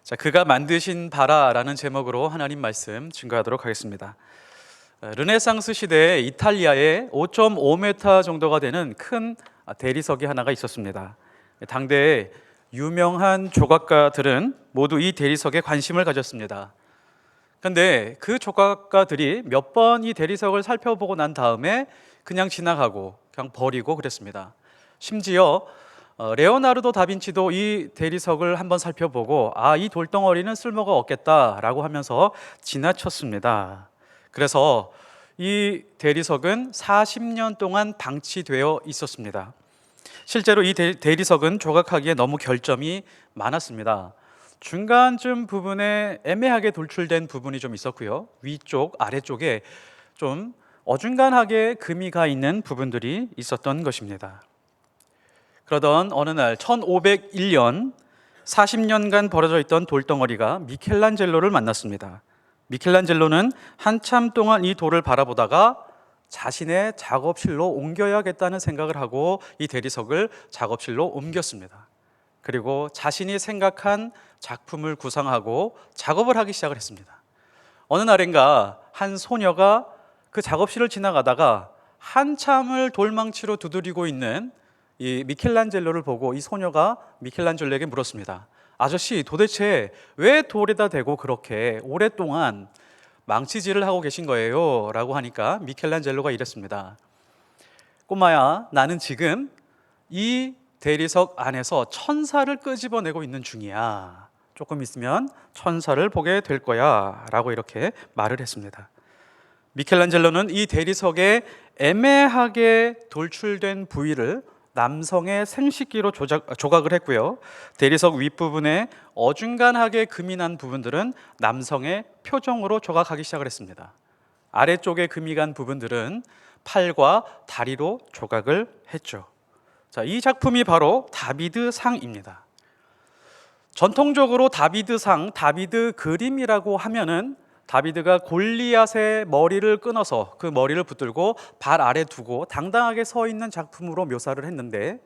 자, 그가 만드신 바라라는 제목으로 하나님 말씀 증거하도록 하겠습니다. 르네상스 시대에 이탈리아에 5.5m 정도가 되는 큰 대리석이 하나가 있었습니다. 당대의 유명한 조각가들은 모두 이 대리석에 관심을 가졌습니다. 그런데 그 조각가들이 몇 번 이 대리석을 살펴보고 난 다음에 그냥 지나가고 그냥 버리고 그랬습니다. 심지어 레오나르도 다빈치도 이 대리석을 한번 살펴보고 이 돌덩어리는 쓸모가 없겠다라고 하면서 지나쳤습니다. 그래서 이 대리석은 40년 동안 방치되어 있었습니다. 실제로 이 대리석은 조각하기에 너무 결점이 많았습니다. 중간쯤 부분에 애매하게 돌출된 부분이 좀 있었고요. 위쪽, 아래쪽에 좀 어중간하게 금이 가 있는 부분들이 있었던 것입니다. 그러던 어느 날 1501년 40년간 버려져 있던 돌덩어리가 미켈란젤로를 만났습니다. 미켈란젤로는 한참 동안 이 돌을 바라보다가 자신의 작업실로 옮겨야겠다는 생각을 하고 이 대리석을 작업실로 옮겼습니다. 그리고 자신이 생각한 작품을 구상하고 작업을 하기 시작을 했습니다. 어느 날인가 한 소녀가 그 작업실을 지나가다가 한참을 돌망치로 두드리고 있는 이 미켈란젤로를 보고 이 소녀가 미켈란젤로에게 물었습니다. 아저씨, 도대체 왜 돌에다 대고 그렇게 오랫동안 망치질을 하고 계신 거예요? 라고 하니까 미켈란젤로가 이랬습니다. 꼬마야, 나는 지금 이 대리석 안에서 천사를 끄집어내고 있는 중이야. 조금 있으면 천사를 보게 될 거야 라고 이렇게 말을 했습니다. 미켈란젤로는 이 대리석에 애매하게 돌출된 부위를 남성의 생식기로 조각을 했고요. 대리석 윗부분에 어중간하게 금이 난 부분들은 남성의 표정으로 조각하기 시작을 했습니다. 아래쪽에 금이 간 부분들은 팔과 다리로 조각을 했죠. 자, 이 작품이 바로 다비드상입니다. 전통적으로 다비드상, 다비드 그림이라고 하면은 다비드가 골리앗의 머리를 끊어서 그 머리를 붙들고 발 아래 두고 당당하게 서 있는 작품으로 묘사를 했는데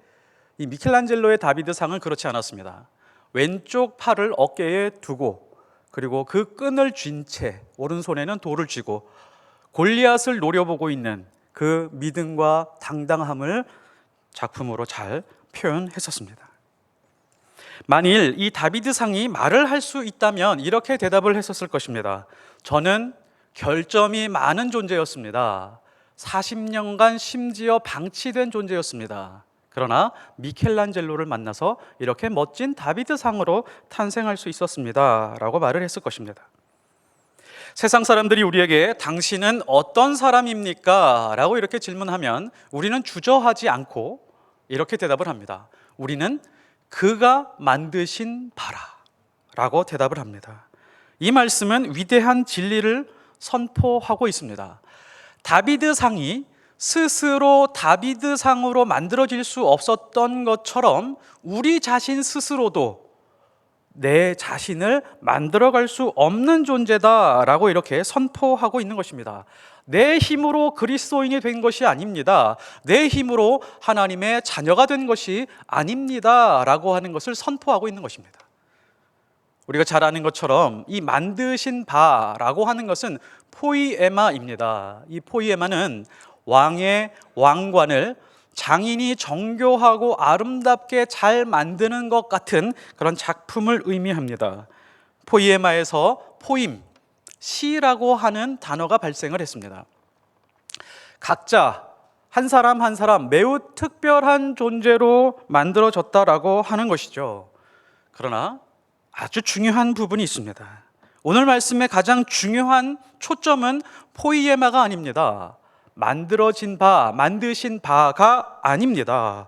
이 미켈란젤로의 다비드상은 그렇지 않았습니다. 왼쪽 팔을 어깨에 두고 그리고 그 끈을 쥔 채 오른손에는 돌을 쥐고 골리앗을 노려보고 있는 그 믿음과 당당함을 작품으로 잘 표현했었습니다. 만일 이 다비드상이 말을 할 수 있다면 이렇게 대답을 했었을 것입니다. 저는 결점이 많은 존재였습니다. 40년간 심지어 방치된 존재였습니다. 그러나 미켈란젤로를 만나서 이렇게 멋진 다비드상으로 탄생할 수 있었습니다 라고 말을 했을 것입니다. 세상 사람들이 우리에게 당신은 어떤 사람입니까? 라고 이렇게 질문하면 우리는 주저하지 않고 이렇게 대답을 합니다. 우리는 그가 만드신 바라 라고 대답을 합니다. 이 말씀은 위대한 진리를 선포하고 있습니다. 다비드상이 스스로 다비드상으로 만들어질 수 없었던 것처럼 우리 자신 스스로도 내 자신을 만들어갈 수 없는 존재다라고 이렇게 선포하고 있는 것입니다. 내 힘으로 그리스도인이 된 것이 아닙니다. 내 힘으로 하나님의 자녀가 된 것이 아닙니다 라고 하는 것을 선포하고 있는 것입니다. 우리가 잘 아는 것처럼 이 만드신 바라고 하는 것은 포이에마입니다. 이 포이에마는 왕의 왕관을 장인이 정교하고 아름답게 잘 만드는 것 같은 그런 작품을 의미합니다. 포이에마에서 포임, 시라고 하는 단어가 발생을 했습니다. 각자 한 사람 한 사람 매우 특별한 존재로 만들어졌다라고 하는 것이죠. 그러나 아주 중요한 부분이 있습니다. 오늘 말씀의 가장 중요한 초점은 포이에마가 아닙니다. 만들어진 바, 만드신 바가 아닙니다.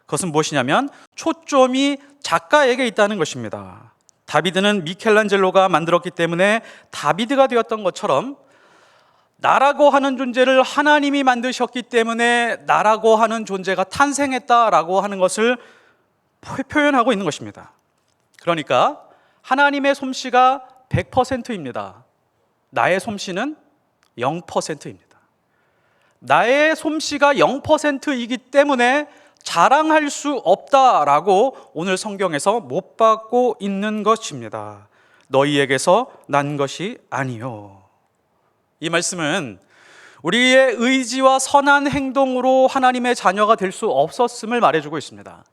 그것은 무엇이냐면 초점이 작가에게 있다는 것입니다. 다비드는 미켈란젤로가 만들었기 때문에 다비드가 되었던 것처럼 나라고 하는 존재를 하나님이 만드셨기 때문에 나라고 하는 존재가 탄생했다라고 하는 것을 표현하고 있는 것입니다. 그러니까 하나님의 솜씨가 100%입니다. 나의 솜씨는 0%입니다. 나의 솜씨가 0%이기 때문에 자랑할 수 없다라고 오늘 성경에서 못 박고 있는 것입니다. 너희에게서 난 것이 아니요. 이 말씀은 우리의 의지와 선한 행동으로 하나님의 자녀가 될 수 없었음을 말해주고 있습니다.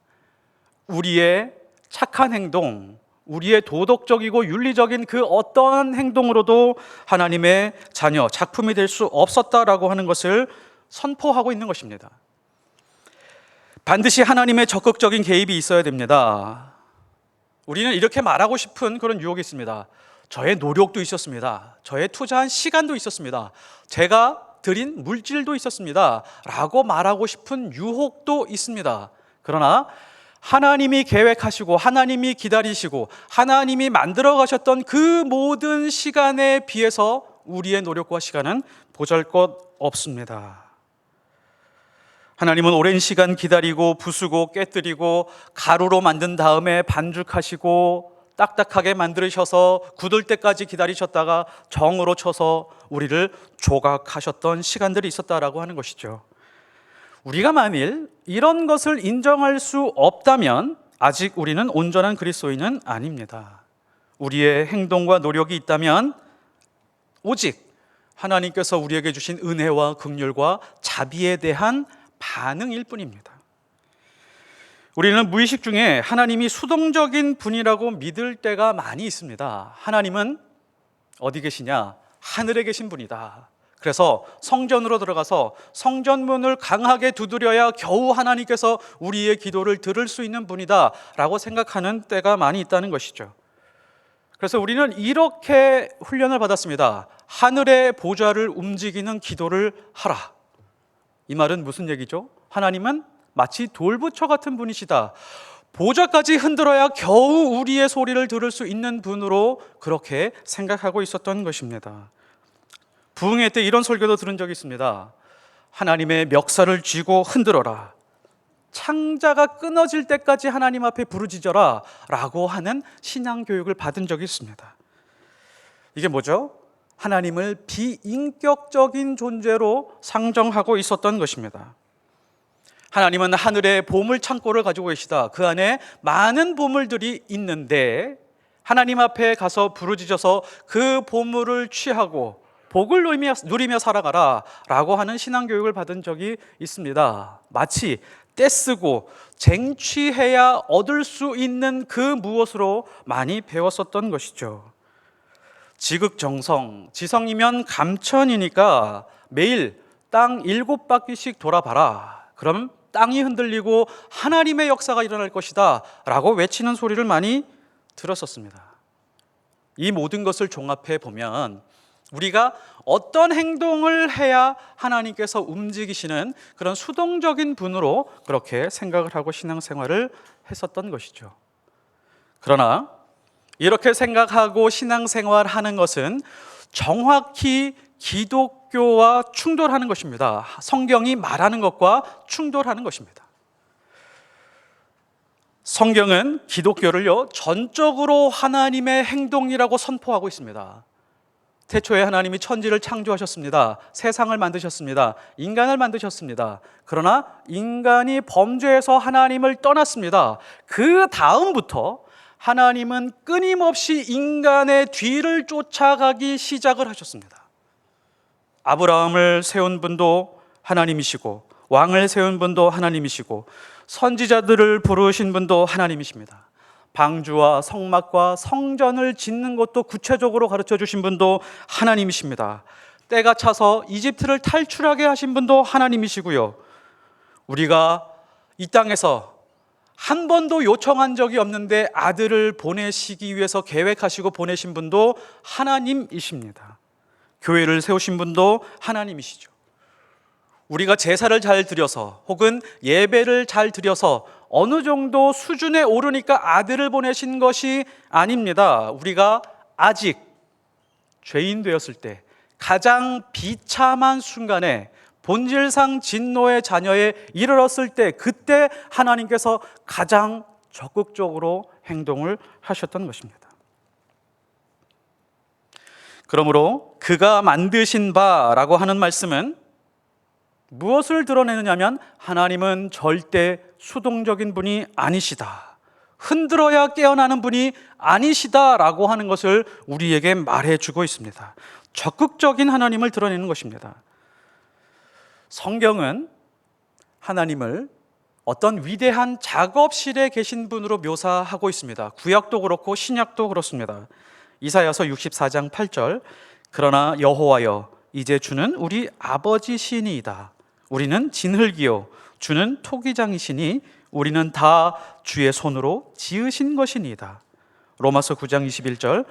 우리의 착한 행동, 우리의 도덕적이고 윤리적인 그 어떠한 행동으로도 하나님의 자녀, 작품이 될 수 없었다라고 하는 것을 선포하고 있는 것입니다. 반드시 하나님의 적극적인 개입이 있어야 됩니다. 우리는 이렇게 말하고 싶은 그런 유혹이 있습니다. 저의 노력도 있었습니다. 저의 투자한 시간도 있었습니다. 제가 드린 물질도 있었습니다. 라고 말하고 싶은 유혹도 있습니다. 그러나 하나님이 계획하시고 하나님이 기다리시고 하나님이 만들어 가셨던 그 모든 시간에 비해서 우리의 노력과 시간은 보잘것없습니다. 하나님은 오랜 시간 기다리고 부수고 깨뜨리고 가루로 만든 다음에 반죽하시고 딱딱하게 만드셔서 굳을 때까지 기다리셨다가 정으로 쳐서 우리를 조각하셨던 시간들이 있었다라고 하는 것이죠. 우리가 만일 이런 것을 인정할 수 없다면 아직 우리는 온전한 그리스도인은 아닙니다. 우리의 행동과 노력이 있다면 오직 하나님께서 우리에게 주신 은혜와 긍휼과 자비에 대한 반응일 뿐입니다. 우리는 무의식 중에 하나님이 수동적인 분이라고 믿을 때가 많이 있습니다. 하나님은 어디 계시냐? 하늘에 계신 분이다. 그래서 성전으로 들어가서 성전문을 강하게 두드려야 겨우 하나님께서 우리의 기도를 들을 수 있는 분이다 라고 생각하는 때가 많이 있다는 것이죠. 그래서 우리는 이렇게 훈련을 받았습니다. 하늘의 보좌를 움직이는 기도를 하라. 이 말은 무슨 얘기죠? 하나님은 마치 돌부처 같은 분이시다. 보좌까지 흔들어야 겨우 우리의 소리를 들을 수 있는 분으로 그렇게 생각하고 있었던 것입니다. 부흥회 때 이런 설교도 들은 적이 있습니다. 하나님의 멱살을 쥐고 흔들어라. 창자가 끊어질 때까지 하나님 앞에 부르짖어라 라고 하는 신앙 교육을 받은 적이 있습니다. 이게 뭐죠? 하나님을 비인격적인 존재로 상정하고 있었던 것입니다. 하나님은 하늘에 보물 창고를 가지고 계시다. 그 안에 많은 보물들이 있는데 하나님 앞에 가서 부르짖어서 그 보물을 취하고 복을 누리며 살아가라 라고 하는 신앙교육을 받은 적이 있습니다. 마치 떼쓰고 쟁취해야 얻을 수 있는 그 무엇으로 많이 배웠었던 것이죠. 지극정성, 지성이면 감천이니까 매일 땅 7바퀴씩 돌아봐라. 그럼 땅이 흔들리고 하나님의 역사가 일어날 것이다 라고 외치는 소리를 많이 들었었습니다. 이 모든 것을 종합해 보면 우리가 어떤 행동을 해야 하나님께서 움직이시는 그런 수동적인 분으로 그렇게 생각을 하고 신앙생활을 했었던 것이죠. 그러나 이렇게 생각하고 신앙생활하는 것은 정확히 기독교와 충돌하는 것입니다. 성경이 말하는 것과 충돌하는 것입니다. 성경은 기독교를요 전적으로 하나님의 행동이라고 선포하고 있습니다. 태초에 하나님이 천지를 창조하셨습니다. 세상을 만드셨습니다. 인간을 만드셨습니다. 그러나 인간이 범죄해서 하나님을 떠났습니다. 그 다음부터 하나님은 끊임없이 인간의 뒤를 쫓아가기 시작을 하셨습니다. 아브라함을 세운 분도 하나님이시고 왕을 세운 분도 하나님이시고 선지자들을 부르신 분도 하나님이십니다. 방주와 성막과 성전을 짓는 것도 구체적으로 가르쳐 주신 분도 하나님이십니다. 때가 차서 이집트를 탈출하게 하신 분도 하나님이시고요. 우리가 이 땅에서 한 번도 요청한 적이 없는데 아들을 보내시기 위해서 계획하시고 보내신 분도 하나님이십니다. 교회를 세우신 분도 하나님이시죠. 우리가 제사를 잘 드려서 혹은 예배를 잘 드려서 어느 정도 수준에 오르니까 아들을 보내신 것이 아닙니다. 우리가 아직 죄인 되었을 때 가장 비참한 순간에 본질상 진노의 자녀에 이르렀을 때 그때 하나님께서 가장 적극적으로 행동을 하셨던 것입니다. 그러므로 그가 만드신 바라고 하는 말씀은 무엇을 드러내느냐면 하나님은 절대 수동적인 분이 아니시다, 흔들어야 깨어나는 분이 아니시다라고 하는 것을 우리에게 말해주고 있습니다. 적극적인 하나님을 드러내는 것입니다. 성경은 하나님을 어떤 위대한 작업실에 계신 분으로 묘사하고 있습니다. 구약도 그렇고 신약도 그렇습니다. 이사야서 64장 8절, 그러나 여호와여 이제 주는 우리 아버지시니이다. 우리는 진흙이요 주는 토기장이시니 우리는 다 주의 손으로 지으신 것이니이다. 로마서 9장 21절,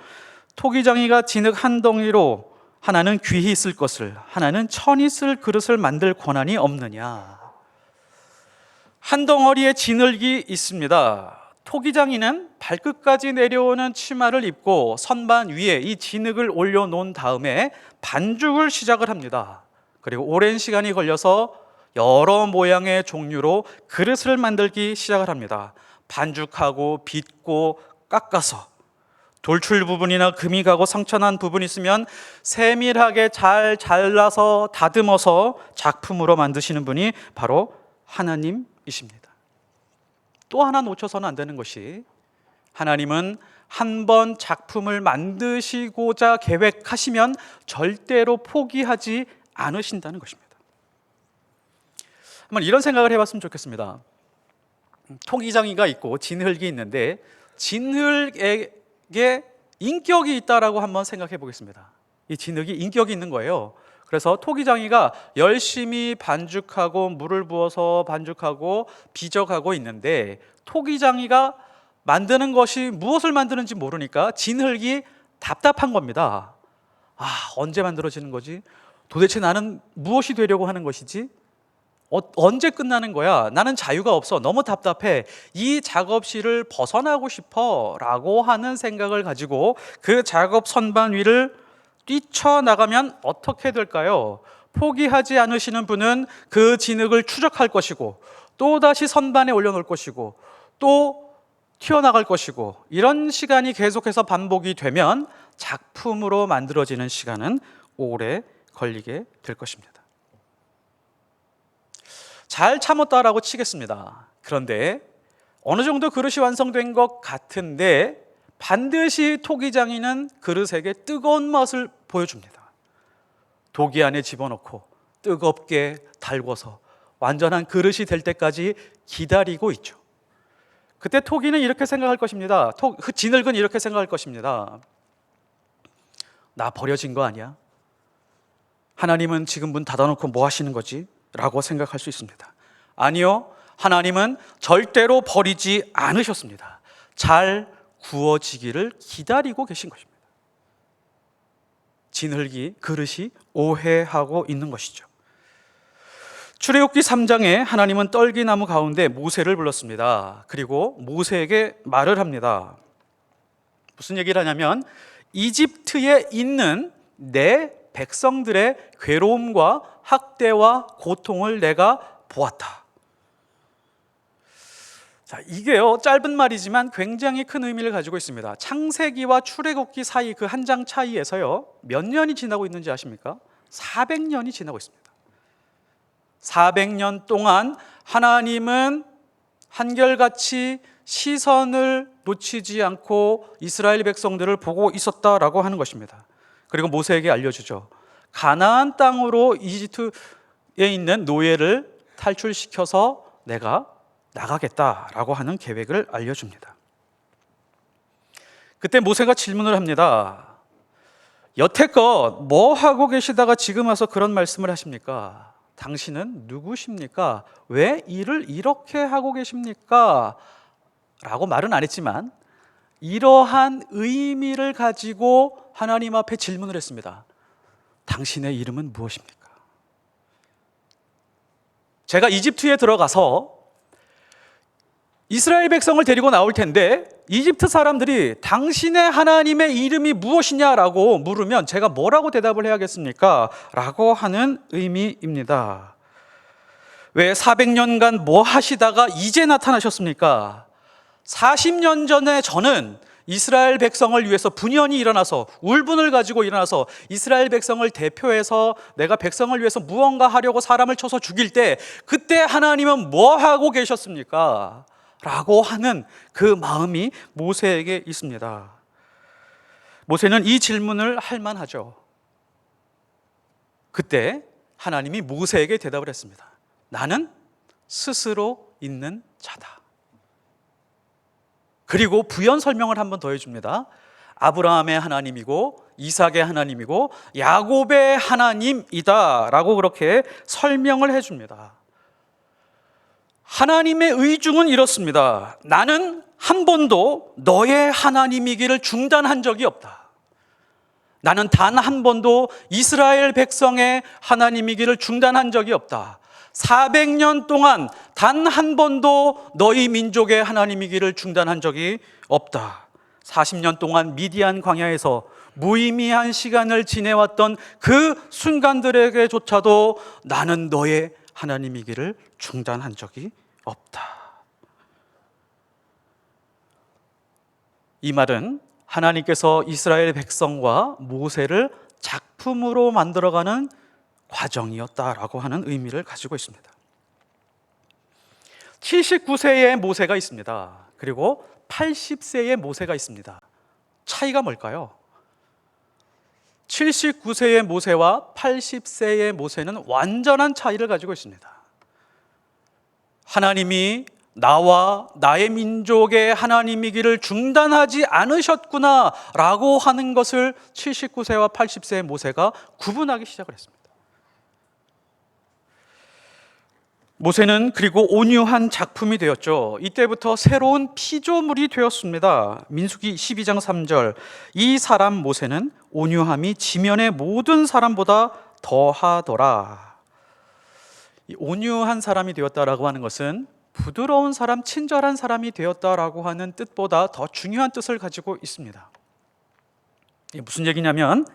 토기장이가 진흙 한 덩이로 하나는 귀히 쓸 것을, 하나는 천히 쓸 그릇을 만들 권한이 없느냐. 한 덩어리의 진흙이 있습니다. 토기장이는 발끝까지 내려오는 치마를 입고 선반 위에 이 진흙을 올려놓은 다음에 반죽을 시작을 합니다. 그리고 오랜 시간이 걸려서 여러 모양의 종류로 그릇을 만들기 시작을 합니다. 반죽하고 빚고 깎아서 돌출 부분이나 금이 가고 상처난 부분이 있으면 세밀하게 잘 잘라서 다듬어서 작품으로 만드시는 분이 바로 하나님이십니다. 또 하나 놓쳐서는 안 되는 것이, 하나님은 한 번 작품을 만드시고자 계획하시면 절대로 포기하지 않으신다는 것입니다. 한번 이런 생각을 해봤으면 좋겠습니다. 토기장이가 있고 진흙이 있는데 진흙에게 인격이 있다라고 한번 생각해 보겠습니다. 이 진흙이 인격이 있는 거예요. 그래서 토기장이가 열심히 반죽하고 물을 부어서 반죽하고 비져가고 있는데, 토기장이가 만드는 것이 무엇을 만드는지 모르니까 진흙이 답답한 겁니다. 언제 만들어지는 거지? 도대체 나는 무엇이 되려고 하는 것이지? 언제 끝나는 거야? 나는 자유가 없어. 너무 답답해. 이 작업실을 벗어나고 싶어 라고 하는 생각을 가지고 그 작업 선반 위를 뛰쳐나가면 어떻게 될까요? 포기하지 않으시는 분은 그 진흙을 추적할 것이고, 또 다시 선반에 올려놓을 것이고, 또 튀어나갈 것이고, 이런 시간이 계속해서 반복이 되면 작품으로 만들어지는 시간은 오래 걸리게 될 것입니다. 잘 참았다라고 치겠습니다. 그런데 어느 정도 그릇이 완성된 것 같은데 반드시 토기장이는 그릇에게 뜨거운 맛을 보여줍니다. 도기 안에 집어넣고 뜨겁게 달궈서 완전한 그릇이 될 때까지 기다리고 있죠. 그때 토기는 이렇게 생각할 것입니다. 진흙은 이렇게 생각할 것입니다. 나 버려진 거 아니야? 하나님은 지금 문 닫아놓고 뭐 하시는 거지? 라고 생각할 수 있습니다. 아니요, 하나님은 절대로 버리지 않으셨습니다. 잘 구워지기를 기다리고 계신 것입니다. 진흙이, 그릇이 오해하고 있는 것이죠. 출애굽기 3장에 하나님은 떨기나무 가운데 모세를 불렀습니다. 그리고 모세에게 말을 합니다. 무슨 얘기를 하냐면, 이집트에 있는 내 백성들의 괴로움과 학대와 고통을 내가 보았다. 자, 이게요, 짧은 말이지만 굉장히 큰 의미를 가지고 있습니다. 창세기와 출애굽기 사이 그 한 장 차이에서요, 몇 년이 지나고 있는지 아십니까? 400년이 지나고 있습니다. 400년 동안 하나님은 한결같이 시선을 놓치지 않고 이스라엘 백성들을 보고 있었다라고 하는 것입니다. 그리고 모세에게 알려주죠. 가나안 땅으로 이집트에 있는 노예를 탈출시켜서 내가 나가겠다라고 하는 계획을 알려줍니다. 그때 모세가 질문을 합니다. 여태껏 뭐 하고 계시다가 지금 와서 그런 말씀을 하십니까? 당신은 누구십니까? 왜 일을 이렇게 하고 계십니까? 라고 말은 안 했지만 이러한 의미를 가지고 하나님 앞에 질문을 했습니다. 당신의 이름은 무엇입니까? 제가 이집트에 들어가서 이스라엘 백성을 데리고 나올 텐데 이집트 사람들이 당신의 하나님의 이름이 무엇이냐라고 물으면 제가 뭐라고 대답을 해야겠습니까? 라고 하는 의미입니다. 왜 400년간 뭐 하시다가 이제 나타나셨습니까? 40년 전에 저는 이스라엘 백성을 위해서 분연히 일어나서 울분을 가지고 일어나서 이스라엘 백성을 대표해서 내가 백성을 위해서 무언가 하려고 사람을 쳐서 죽일 때 그때 하나님은 뭐 하고 계셨습니까? 라고 하는 그 마음이 모세에게 있습니다. 모세는 이 질문을 할 만하죠. 그때 하나님이 모세에게 대답을 했습니다. 나는 스스로 있는 자다. 그리고 부연 설명을 한 번 더 해줍니다. 아브라함의 하나님이고 이삭의 하나님이고 야곱의 하나님이다 라고 그렇게 설명을 해줍니다. 하나님의 의중은 이렇습니다. 나는 한 번도 너의 하나님이기를 중단한 적이 없다. 나는 단 한 번도 이스라엘 백성의 하나님이기를 중단한 적이 없다. 400년 동안 단 한 번도 너희 민족의 하나님이기를 중단한 적이 없다. 40년 동안 미디안 광야에서 무의미한 시간을 지내왔던 그 순간들에게조차도 나는 너의 하나님이기를 중단한 적이 없다. 이 말은 하나님께서 이스라엘 백성과 모세를 작품으로 만들어가는 과정이었다라고 하는 의미를 가지고 있습니다. 79세의 모세가 있습니다. 그리고 80세의 모세가 있습니다. 차이가 뭘까요? 79세의 모세와 80세의 모세는 완전한 차이를 가지고 있습니다. 하나님이 나와 나의 민족의 하나님이기를 중단하지 않으셨구나 라고 하는 것을 79세와 80세의 모세가 구분하기 시작을 했습니다. 모세는 그리고 온유한 작품이 되었죠. 이때부터 새로운 피조물이 되었습니다. 민수기 12장 3절, 이 사람 모세는 온유함이 지면의 모든 사람보다 더하더라. 이 온유한 사람이 되었다라고 하는 것은 부드러운 사람, 친절한 사람이 되었다라고 하는 뜻보다 더 중요한 뜻을 가지고 있습니다. 이게 무슨 얘기냐면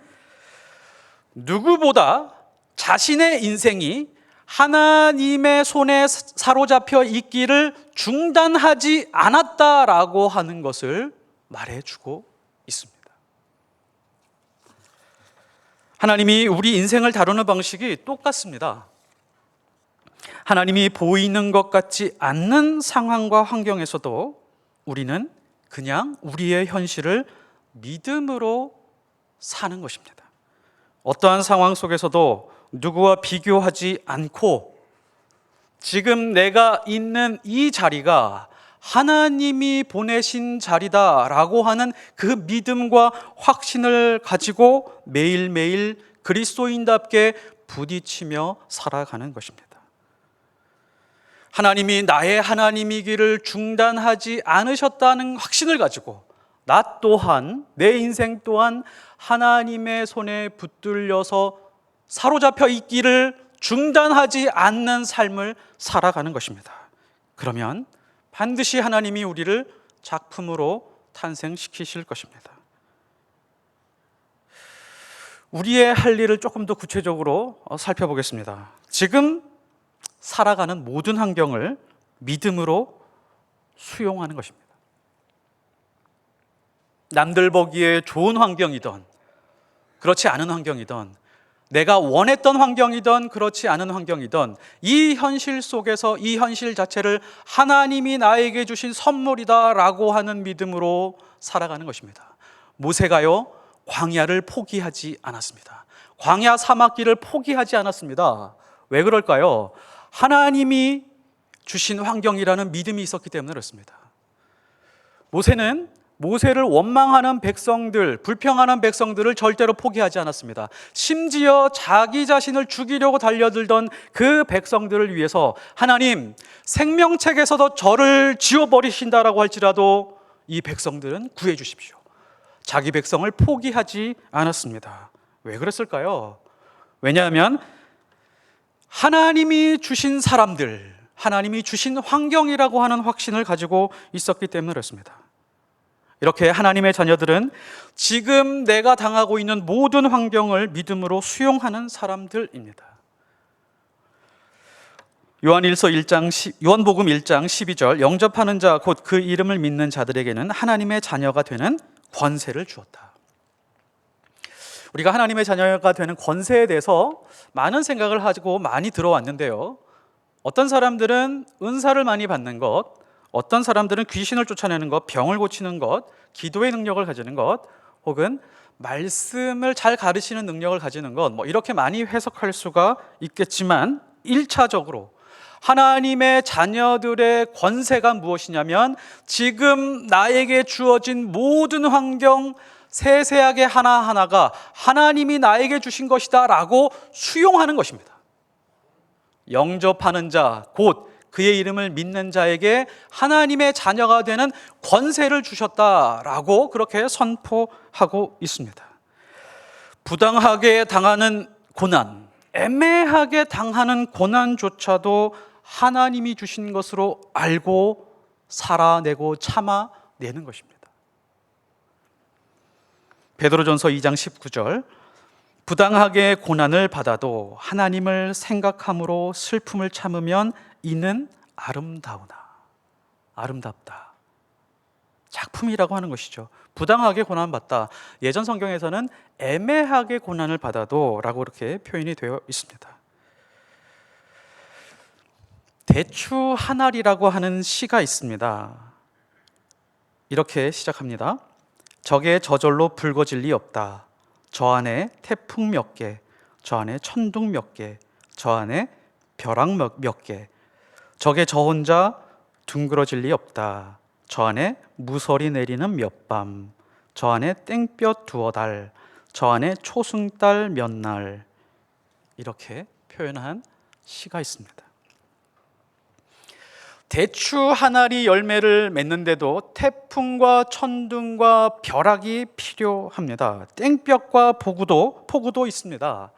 누구보다 자신의 인생이 하나님의 손에 사로잡혀 있기를 중단하지 않았다라고 하는 것을 말해주고 있습니다. 하나님이 우리 인생을 다루는 방식이 똑같습니다. 하나님이 보이는 것 같지 않는 상황과 환경에서도 우리는 그냥 우리의 현실을 믿음으로 사는 것입니다. 어떠한 상황 속에서도 누구와 비교하지 않고 지금 내가 있는 이 자리가 하나님이 보내신 자리다라고 하는 그 믿음과 확신을 가지고 매일매일 그리스도인답게 부딪히며 살아가는 것입니다. 하나님이 나의 하나님이기를 중단하지 않으셨다는 확신을 가지고 나 또한, 내 인생 또한 하나님의 손에 붙들려서 사로잡혀 있기를 중단하지 않는 삶을 살아가는 것입니다. 그러면 반드시 하나님이 우리를 작품으로 탄생시키실 것입니다. 우리의 할 일을 조금 더 구체적으로 살펴보겠습니다. 지금 살아가는 모든 환경을 믿음으로 수용하는 것입니다. 남들 보기에 좋은 환경이든 그렇지 않은 환경이든 내가 원했던 환경이든 그렇지 않은 환경이든 이 현실 속에서 이 현실 자체를 하나님이 나에게 주신 선물이다라고 하는 믿음으로 살아가는 것입니다. 모세가요, 광야를 포기하지 않았습니다. 광야 사막길을 포기하지 않았습니다. 왜 그럴까요? 하나님이 주신 환경이라는 믿음이 있었기 때문에 그렇습니다. 모세는 모세를 원망하는 백성들, 불평하는 백성들을 절대로 포기하지 않았습니다. 심지어 자기 자신을 죽이려고 달려들던 그 백성들을 위해서 하나님, 생명책에서도 저를 지워버리신다라고 할지라도 이 백성들은 구해 주십시오. 자기 백성을 포기하지 않았습니다. 왜 그랬을까요? 왜냐하면 하나님이 주신 사람들, 하나님이 주신 환경이라고 하는 확신을 가지고 있었기 때문에 그렇습니다. 이렇게 하나님의 자녀들은 지금 내가 당하고 있는 모든 환경을 믿음으로 수용하는 사람들입니다. 요한복음 1장 12절, 영접하는 자 곧 그 이름을 믿는 자들에게는 하나님의 자녀가 되는 권세를 주었다. 우리가 하나님의 자녀가 되는 권세에 대해서 많은 생각을 하고 많이 들어왔는데요, 어떤 사람들은 은사를 많이 받는 것, 어떤 사람들은 귀신을 쫓아내는 것, 병을 고치는 것, 기도의 능력을 가지는 것, 혹은 말씀을 잘 가르치는 능력을 가지는 것, 이렇게 많이 해석할 수가 있겠지만, 1차적으로 하나님의 자녀들의 권세가 무엇이냐면 지금 나에게 주어진 모든 환경 세세하게 하나하나가 하나님이 나에게 주신 것이다 라고 수용하는 것입니다. 영접하는 자, 곧 그의 이름을 믿는 자에게 하나님의 자녀가 되는 권세를 주셨다라고 그렇게 선포하고 있습니다. 부당하게 당하는 고난, 애매하게 당하는 고난조차도 하나님이 주신 것으로 알고 살아내고 참아내는 것입니다. 베드로전서 2장 19절, 부당하게 고난을 받아도 하나님을 생각함으로 슬픔을 참으면 이는 아름답다. 작품이라고 하는 것이죠. 부당하게 고난받다. 예전 성경에서는 애매하게 고난을 받아도 라고 이렇게 표현이 되어 있습니다. 대추 한 알이라고 하는 시가 있습니다. 이렇게 시작합니다. 적의 저절로 붉어질 리 없다. 저 안에 태풍 몇 개, 저 안에 천둥 몇 개, 저 안에 벼락 몇 개. 적의 저 혼자 둥그러질 리 없다. 저 안에 무설이 내리는 몇 밤, 저 안에 땡볕 두어 달, 저 안에 초승달 몇 날. 이렇게 표현한 시가 있습니다. 대추 한 알이 열매를 맺는데도 태풍과 천둥과 벼락이 필요합니다. 땡볕과 폭우도 있습니다.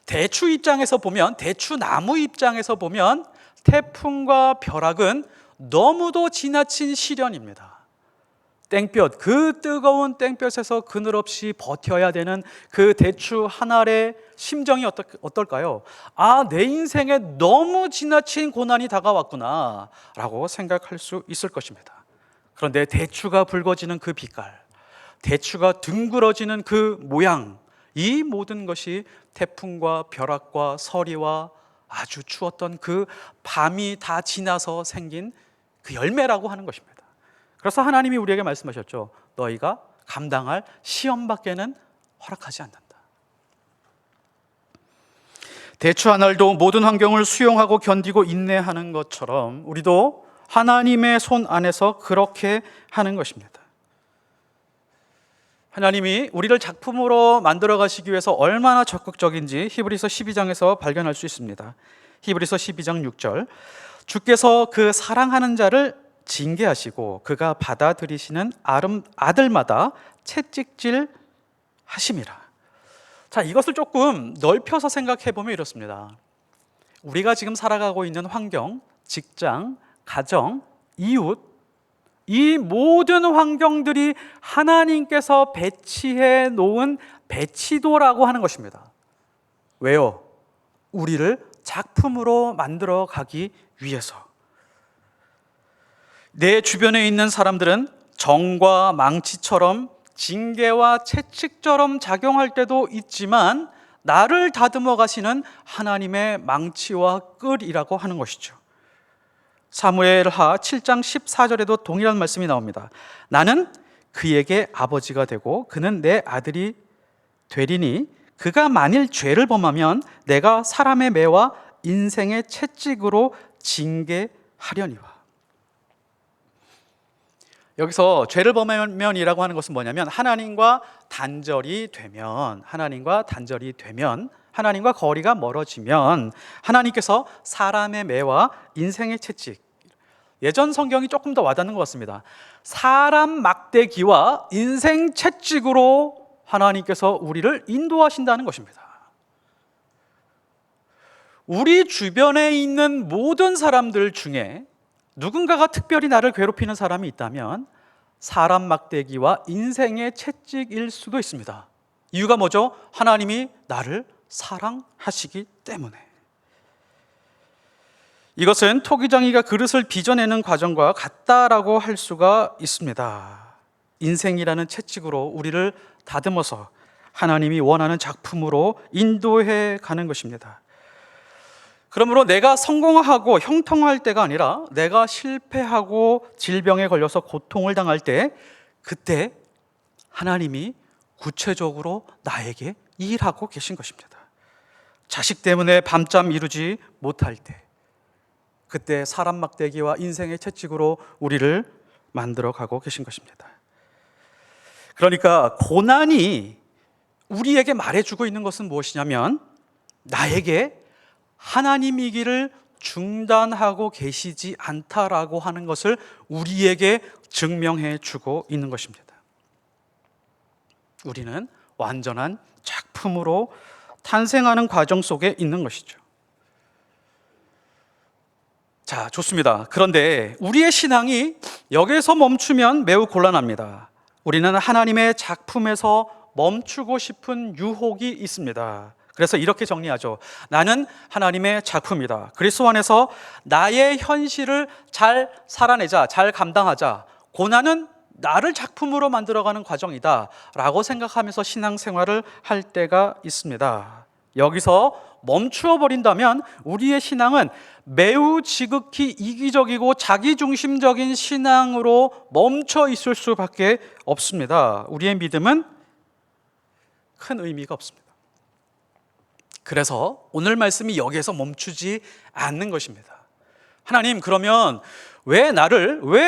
대추 입장에서 보면, 대추 나무 입장에서 보면 태풍과 벼락은 너무도 지나친 시련입니다. 땡볕, 그 뜨거운 땡볕에서 그늘없이 버텨야 되는 그 대추 한 알의 심정이 어떨까요? 아, 내 인생에 너무 지나친 고난이 다가왔구나 라고 생각할 수 있을 것입니다. 그런데 대추가 붉어지는 그 빛깔, 대추가 둥그러지는 그 모양, 이 모든 것이 태풍과 벼락과 서리와 아주 추웠던 그 밤이 다 지나서 생긴 그 열매라고 하는 것입니다. 그래서 하나님이 우리에게 말씀하셨죠. 너희가 감당할 시험밖에는 허락하지 않는다. 대추 한 알도 모든 환경을 수용하고 견디고 인내하는 것처럼 우리도 하나님의 손 안에서 그렇게 하는 것입니다. 하나님이 우리를 작품으로 만들어 가시기 위해서 얼마나 적극적인지 히브리서 12장에서 발견할 수 있습니다. 히브리서 12장 6절, 주께서 그 사랑하는 자를 징계하시고 그가 받아들이시는 아들마다 채찍질 하심이라. 자, 이것을 조금 넓혀서 생각해 보면 이렇습니다. 우리가 지금 살아가고 있는 환경, 직장, 가정, 이웃, 이 모든 환경들이 하나님께서 배치해 놓은 배치도라고 하는 것입니다. 왜요? 우리를 작품으로 만들어 가기 위해서. 내 주변에 있는 사람들은 정과 망치처럼 징계와 채찍처럼 작용할 때도 있지만 나를 다듬어 가시는 하나님의 망치와 끌이라고 하는 것이죠. 사무엘하 7장 14절에도 동일한 말씀이 나옵니다. 나는 그에게 아버지가 되고 그는 내 아들이 되리니 그가 만일 죄를 범하면 내가 사람의 매와 인생의 채찍으로 징계하려니와. 여기서 죄를 범하면이라고 하는 것은 뭐냐면 하나님과 단절이 되면, 하나님과 거리가 멀어지면 하나님께서 사람의 매와 인생의 채찍, 예전 성경이 조금 더 와닿는 것 같습니다. 사람 막대기와 인생 채찍으로 하나님께서 우리를 인도하신다는 것입니다. 우리 주변에 있는 모든 사람들 중에 누군가가 특별히 나를 괴롭히는 사람이 있다면 사람 막대기와 인생의 채찍일 수도 있습니다. 이유가 뭐죠? 하나님이 나를 사랑하시기 때문에. 이것은 토기장이가 그릇을 빚어내는 과정과 같다라고 할 수가 있습니다. 인생이라는 채찍으로 우리를 다듬어서 하나님이 원하는 작품으로 인도해 가는 것입니다. 그러므로 내가 성공하고 형통할 때가 아니라 내가 실패하고 질병에 걸려서 고통을 당할 때, 그때 하나님이 구체적으로 나에게 일하고 계신 것입니다. 자식 때문에 밤잠 이루지 못할 때, 그때 사람 막대기와 인생의 채찍으로 우리를 만들어 가고 계신 것입니다. 그러니까 고난이 우리에게 말해주고 있는 것은 무엇이냐면, 나에게 하나님이기를 중단하고 계시지 않다라고 하는 것을 우리에게 증명해 주고 있는 것입니다. 우리는 완전한 작품으로 탄생하는 과정 속에 있는 것이죠. 자, 좋습니다. 그런데 우리의 신앙이 여기서 멈추면 매우 곤란합니다. 우리는 하나님의 작품에서 멈추고 싶은 유혹이 있습니다. 그래서 이렇게 정리하죠. 나는 하나님의 작품이다. 그리스도 안에서 나의 현실을 잘 살아내자, 잘 감당하자. 고난은 나를 작품으로 만들어가는 과정이다 라고 생각하면서 신앙생활을 할 때가 있습니다. 여기서 멈추어 버린다면 우리의 신앙은 매우 지극히 이기적이고 자기중심적인 신앙으로 멈춰 있을 수밖에 없습니다. 우리의 믿음은 큰 의미가 없습니다. 그래서 오늘 말씀이 여기에서 멈추지 않는 것입니다. 하나님, 그러면 왜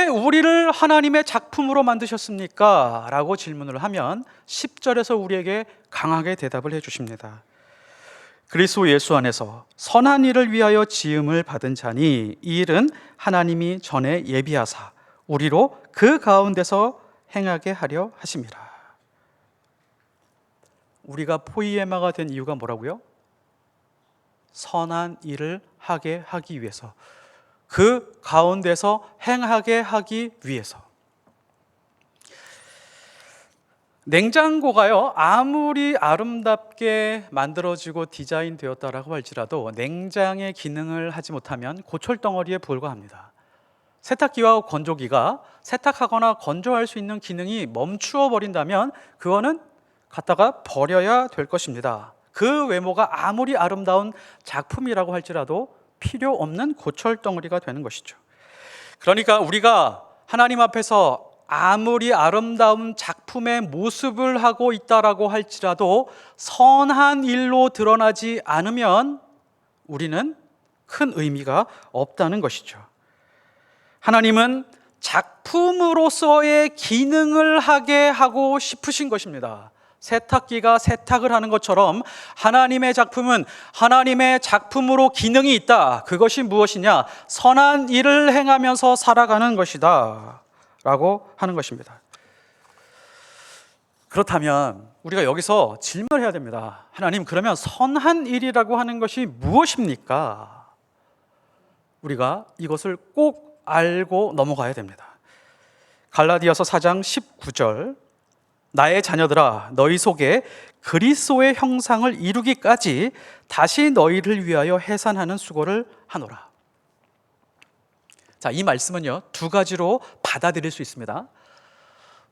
우리를 하나님의 작품으로 만드셨습니까? 라고 질문을 하면 10절에서 우리에게 강하게 대답을 해 주십니다. 그리스도 예수 안에서 선한 일을 위하여 지음을 받은 자니 이 일은 하나님이 전에 예비하사 우리로 그 가운데서 행하게 하려 하심이라. 우리가 포이에마가 된 이유가 뭐라고요? 선한 일을 하게 하기 위해서, 그 가운데서 행하게 하기 위해서. 냉장고가요, 아무리 아름답게 만들어지고 디자인되었다라고 할지라도 냉장의 기능을 하지 못하면 고철덩어리에 불과합니다. 세탁기와 건조기가 세탁하거나 건조할 수 있는 기능이 멈추어 버린다면 그거는 갖다가 버려야 될 것입니다. 그 외모가 아무리 아름다운 작품이라고 할지라도 필요 없는 고철덩어리가 되는 것이죠. 그러니까 우리가 하나님 앞에서 아무리 아름다운 작품의 모습을 하고 있다라고 할지라도 선한 일로 드러나지 않으면 우리는 큰 의미가 없다는 것이죠. 하나님은 작품으로서의 기능을 하게 하고 싶으신 것입니다. 세탁기가 세탁을 하는 것처럼 하나님의 작품은 하나님의 작품으로 기능이 있다. 그것이 무엇이냐? 선한 일을 행하면서 살아가는 것이다 라고 하는 것입니다. 그렇다면 우리가 여기서 질문을 해야 됩니다. 하나님, 그러면 선한 일이라고 하는 것이 무엇입니까? 우리가 이것을 꼭 알고 넘어가야 됩니다. 갈라디아서 4장 19절, 나의 자녀들아 너희 속에 그리스도의 형상을 이루기까지 다시 너희를 위하여 해산하는 수고를 하노라. 자, 이 말씀은요, 두 가지로 받아들일 수 있습니다.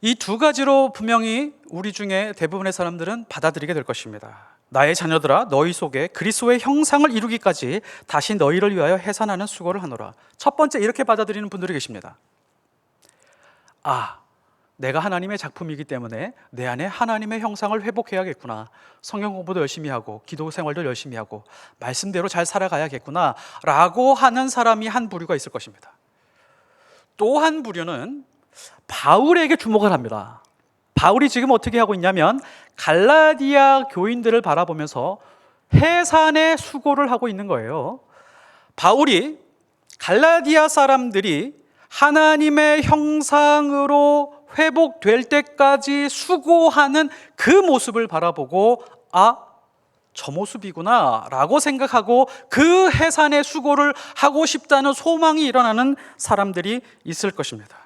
이 두 가지로 분명히 우리 중에 대부분의 사람들은 받아들이게 될 것입니다. 나의 자녀들아 너희 속에 그리스도의 형상을 이루기까지 다시 너희를 위하여 해산하는 수고를 하노라. 첫 번째, 이렇게 받아들이는 분들이 계십니다. 내가 하나님의 작품이기 때문에 내 안에 하나님의 형상을 회복해야겠구나. 성경 공부도 열심히 하고 기도 생활도 열심히 하고 말씀대로 잘 살아가야겠구나 라고 하는 사람이 한 부류가 있을 것입니다. 또 한 부류는 바울에게 주목을 합니다. 바울이 지금 어떻게 하고 있냐면 갈라디아 교인들을 바라보면서 해산의 수고를 하고 있는 거예요. 바울이 갈라디아 사람들이 하나님의 형상으로 회복될 때까지 수고하는 그 모습을 바라보고 저 모습이구나 라고 생각하고 그 해산의 수고를 하고 싶다는 소망이 일어나는 사람들이 있을 것입니다.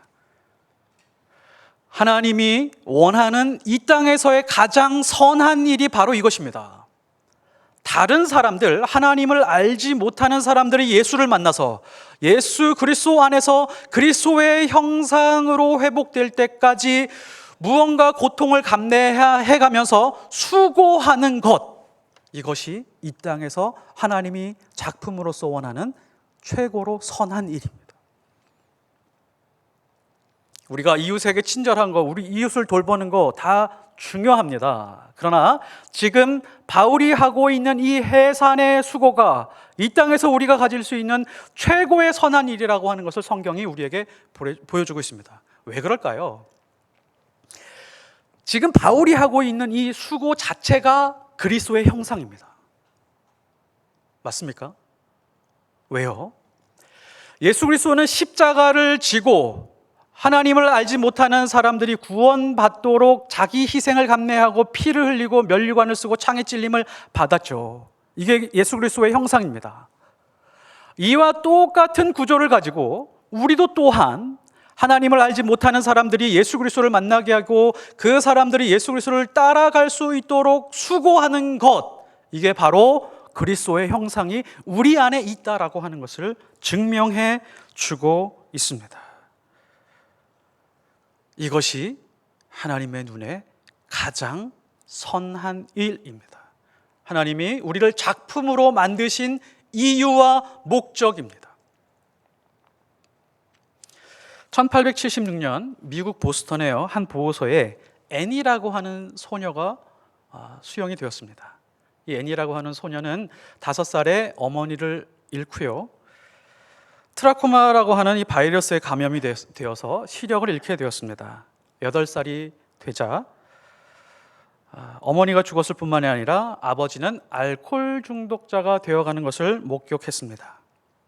하나님이 원하는 이 땅에서의 가장 선한 일이 바로 이것입니다. 다른 사람들, 하나님을 알지 못하는 사람들이 예수를 만나서 예수 그리스도 안에서 그리스도의 형상으로 회복될 때까지 무언가 고통을 감내해 가면서 수고하는 것, 이것이 이 땅에서 하나님이 작품으로서 원하는 최고로 선한 일입니다. 우리가 이웃에게 친절한 거, 우리 이웃을 돌보는 거 다 중요합니다. 그러나 지금 바울이 하고 있는 이 해산의 수고가 이 땅에서 우리가 가질 수 있는 최고의 선한 일이라고 하는 것을 성경이 우리에게 보여주고 있습니다. 왜 그럴까요? 지금 바울이 하고 있는 이 수고 자체가 그리스도의 형상입니다. 맞습니까? 왜요? 예수 그리스도는 십자가를 지고 하나님을 알지 못하는 사람들이 구원받도록 자기 희생을 감내하고 피를 흘리고 면류관을 쓰고 창에 찔림을 받았죠. 이게 예수 그리스도의 형상입니다. 이와 똑같은 구조를 가지고 우리도 또한 하나님을 알지 못하는 사람들이 예수 그리스도를 만나게 하고 그 사람들이 예수 그리스도를 따라갈 수 있도록 수고하는 것, 이게 바로 그리스도의 형상이 우리 안에 있다라고 하는 것을 증명해 주고 있습니다. 이것이 하나님의 눈에 가장 선한 일입니다. 하나님이 우리를 작품으로 만드신 이유와 목적입니다. 1876년 미국 보스턴의 한 보호소에 애니라고 하는 소녀가 수용이 되었습니다. 이 애니라고 하는 소녀는 5살에 어머니를 잃고요, 트라코마라고 하는 이 바이러스에 감염이 되어서 시력을 잃게 되었습니다. 8살이 되자 어머니가 죽었을 뿐만이 아니라 아버지는 알코올 중독자가 되어가는 것을 목격했습니다.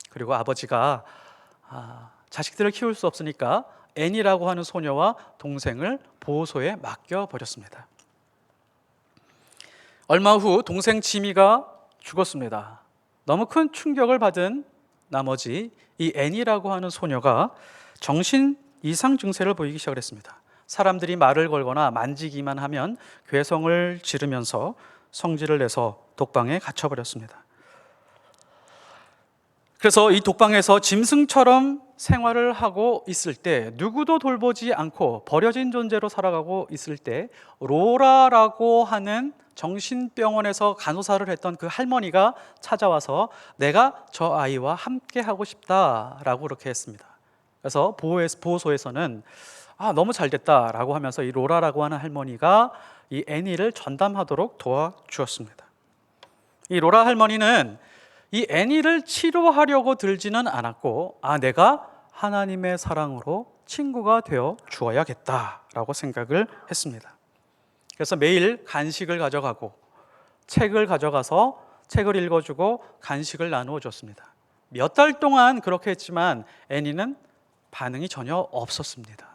그리고 아버지가 자식들을 키울 수 없으니까 애니라고 하는 소녀와 동생을 보호소에 맡겨버렸습니다. 얼마 후 동생 지미가 죽었습니다. 너무 큰 충격을 받은 나머지 이 애니라고 하는 소녀가 정신 이상 증세를 보이기 시작을 했습니다. 사람들이 말을 걸거나 만지기만 하면 괴성을 지르면서 성질을 내서 독방에 갇혀버렸습니다. 그래서 이 독방에서 짐승처럼 생활을 하고 있을 때, 누구도 돌보지 않고 버려진 존재로 살아가고 있을 때, 로라라고 하는 정신병원에서 간호사를 했던 그 할머니가 찾아와서 내가 저 아이와 함께 하고 싶다라고 그렇게 했습니다. 그래서 보호소에서는 너무 잘 됐다라고 하면서 이 로라라고 하는 할머니가 이 애니를 전담하도록 도와주었습니다. 이 로라 할머니는 이 애니를 치료하려고 들지는 않았고, 내가 하나님의 사랑으로 친구가 되어 주어야겠다라고 생각을 했습니다. 그래서 매일 간식을 가져가고 책을 가져가서 책을 읽어주고 간식을 나누어 줬습니다. 몇 달 동안 그렇게 했지만 애니는 반응이 전혀 없었습니다.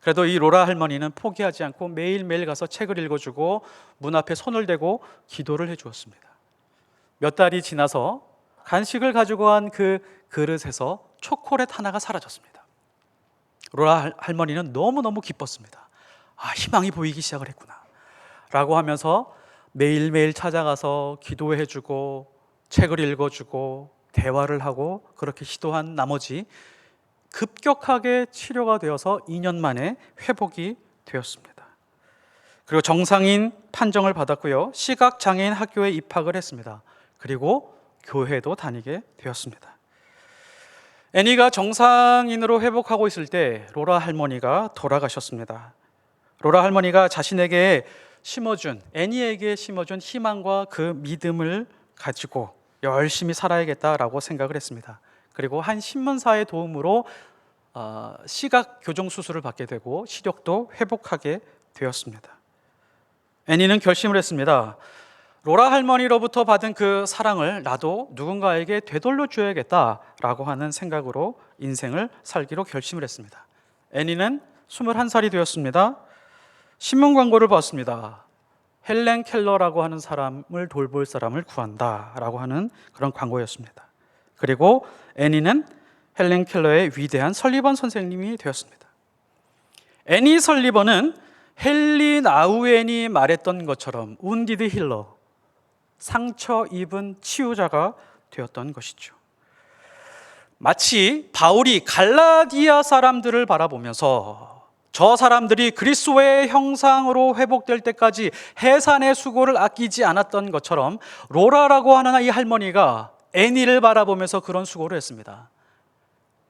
그래도 이 로라 할머니는 포기하지 않고 매일매일 가서 책을 읽어주고 문 앞에 손을 대고 기도를 해주었습니다. 몇 달이 지나서 간식을 가지고 간 그 그릇에서 초콜릿 하나가 사라졌습니다. 로라 할머니는 너무너무 기뻤습니다. 희망이 보이기 시작을 했구나 라고 하면서 매일매일 찾아가서 기도해주고 책을 읽어주고 대화를 하고 그렇게 시도한 나머지 급격하게 치료가 되어서 2년 만에 회복이 되었습니다. 그리고 정상인 판정을 받았고요, 시각장애인 학교에 입학을 했습니다. 그리고 교회도 다니게 되었습니다. 애니가 정상인으로 회복하고 있을 때 로라 할머니가 돌아가셨습니다. 로라 할머니가 자신에게 애니에게 심어준 희망과 그 믿음을 가지고 열심히 살아야겠다라고 생각을 했습니다. 그리고 한 신문사의 도움으로 시각 교정 수술을 받게 되고 시력도 회복하게 되었습니다. 애니는 결심을 했습니다. 로라 할머니로부터 받은 그 사랑을 나도 누군가에게 되돌려 줘야겠다라고 하는 생각으로 인생을 살기로 결심을 했습니다. 애니는 21살이 되었습니다. 신문 광고를 봤습니다. 헬렌 켈러라고 하는 사람을 돌볼 사람을 구한다라고 하는 그런 광고였습니다. 그리고 애니는 헬렌 켈러의 위대한 설리번 선생님이 되었습니다. 애니 설리번은 헨리 나우엔이 말했던 것처럼 운디드 힐러, 상처 입은 치유자가 되었던 것이죠. 마치 바울이 갈라디아 사람들을 바라보면서 저 사람들이 그리스도의 형상으로 회복될 때까지 해산의 수고를 아끼지 않았던 것처럼 로라라고 하는 이 할머니가 애니를 바라보면서 그런 수고를 했습니다.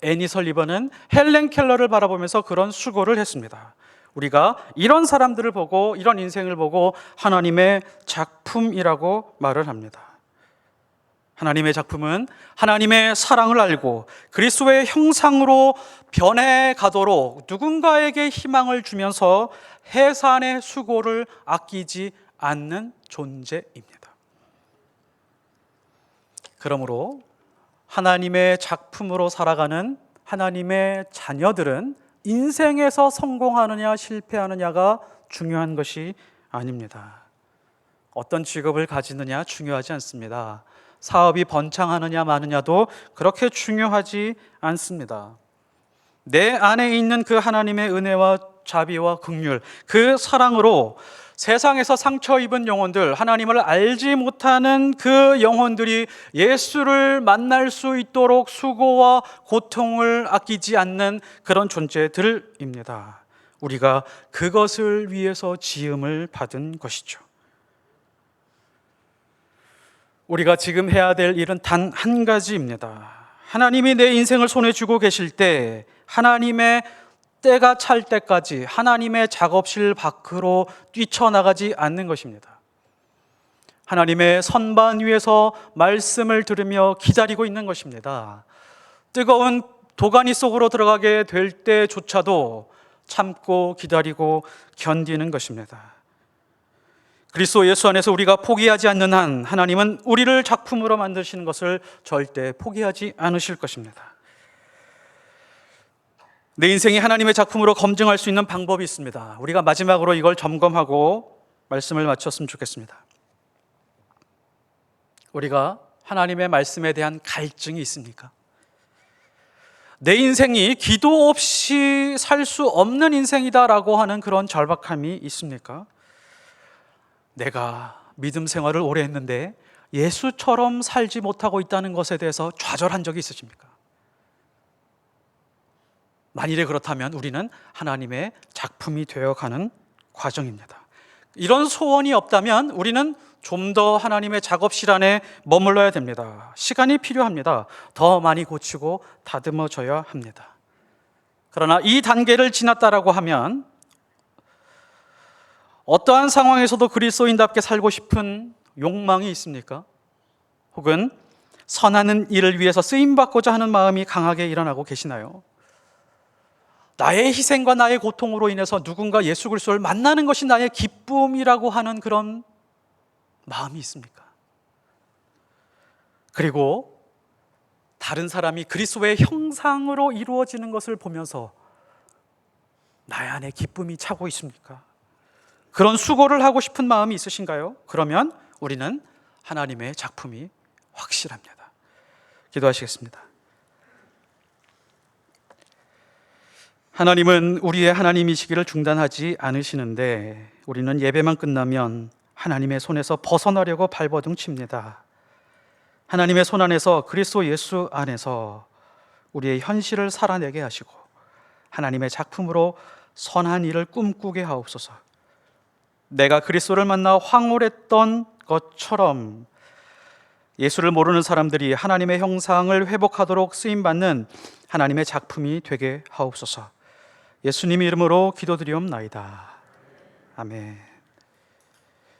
애니 설리번은 헬렌 켈러를 바라보면서 그런 수고를 했습니다. 우리가 이런 사람들을 보고, 이런 인생을 보고 하나님의 작품이라고 말을 합니다. 하나님의 작품은 하나님의 사랑을 알고 그리스도의 형상으로 변해가도록 누군가에게 희망을 주면서 해산의 수고를 아끼지 않는 존재입니다. 그러므로 하나님의 작품으로 살아가는 하나님의 자녀들은 인생에서 성공하느냐 실패하느냐가 중요한 것이 아닙니다. 어떤 직업을 가지느냐 중요하지 않습니다. 사업이 번창하느냐 마느냐도 그렇게 중요하지 않습니다. 내 안에 있는 그 하나님의 은혜와 자비와 긍휼, 그 사랑으로 세상에서 상처 입은 영혼들, 하나님을 알지 못하는 그 영혼들이 예수를 만날 수 있도록 수고와 고통을 아끼지 않는 그런 존재들입니다. 우리가 그것을 위해서 지음을 받은 것이죠. 우리가 지금 해야 될 일은 단 한 가지입니다. 하나님이 내 인생을 손에 쥐고 계실 때 하나님의 때가 찰 때까지 하나님의 작업실 밖으로 뛰쳐나가지 않는 것입니다. 하나님의 선반 위에서 말씀을 들으며 기다리고 있는 것입니다. 뜨거운 도가니 속으로 들어가게 될 때조차도 참고 기다리고 견디는 것입니다. 그리스도 예수 안에서 우리가 포기하지 않는 한 하나님은 우리를 작품으로 만드시는 것을 절대 포기하지 않으실 것입니다. 내 인생이 하나님의 작품으로 검증할 수 있는 방법이 있습니다. 우리가 마지막으로 이걸 점검하고 말씀을 마쳤으면 좋겠습니다. 우리가 하나님의 말씀에 대한 갈증이 있습니까? 내 인생이 기도 없이 살 수 없는 인생이다라고 하는 그런 절박함이 있습니까? 내가 믿음 생활을 오래 했는데 예수처럼 살지 못하고 있다는 것에 대해서 좌절한 적이 있으십니까? 만일에 그렇다면 우리는 하나님의 작품이 되어가는 과정입니다. 이런 소원이 없다면 우리는 좀 더 하나님의 작업실 안에 머물러야 됩니다. 시간이 필요합니다. 더 많이 고치고 다듬어져야 합니다. 그러나 이 단계를 지났다라고 하면 어떠한 상황에서도 그리스도인답게 살고 싶은 욕망이 있습니까? 혹은 선하는 일을 위해서 쓰임받고자 하는 마음이 강하게 일어나고 계시나요? 나의 희생과 나의 고통으로 인해서 누군가 예수 그리스도를 만나는 것이 나의 기쁨이라고 하는 그런 마음이 있습니까? 그리고 다른 사람이 그리스도의 형상으로 이루어지는 것을 보면서 나의 안에 기쁨이 차고 있습니까? 그런 수고를 하고 싶은 마음이 있으신가요? 그러면 우리는 하나님의 작품이 확실합니다. 기도하시겠습니다. 하나님은 우리의 하나님이시기를 중단하지 않으시는데 우리는 예배만 끝나면 하나님의 손에서 벗어나려고 발버둥 칩니다. 하나님의 손 안에서 그리스도 예수 안에서 우리의 현실을 살아내게 하시고 하나님의 작품으로 선한 일을 꿈꾸게 하옵소서. 내가 그리스도를 만나 황홀했던 것처럼 예수를 모르는 사람들이 하나님의 형상을 회복하도록 쓰임받는 하나님의 작품이 되게 하옵소서. 예수님 이름으로 기도드리옵나이다. 아멘.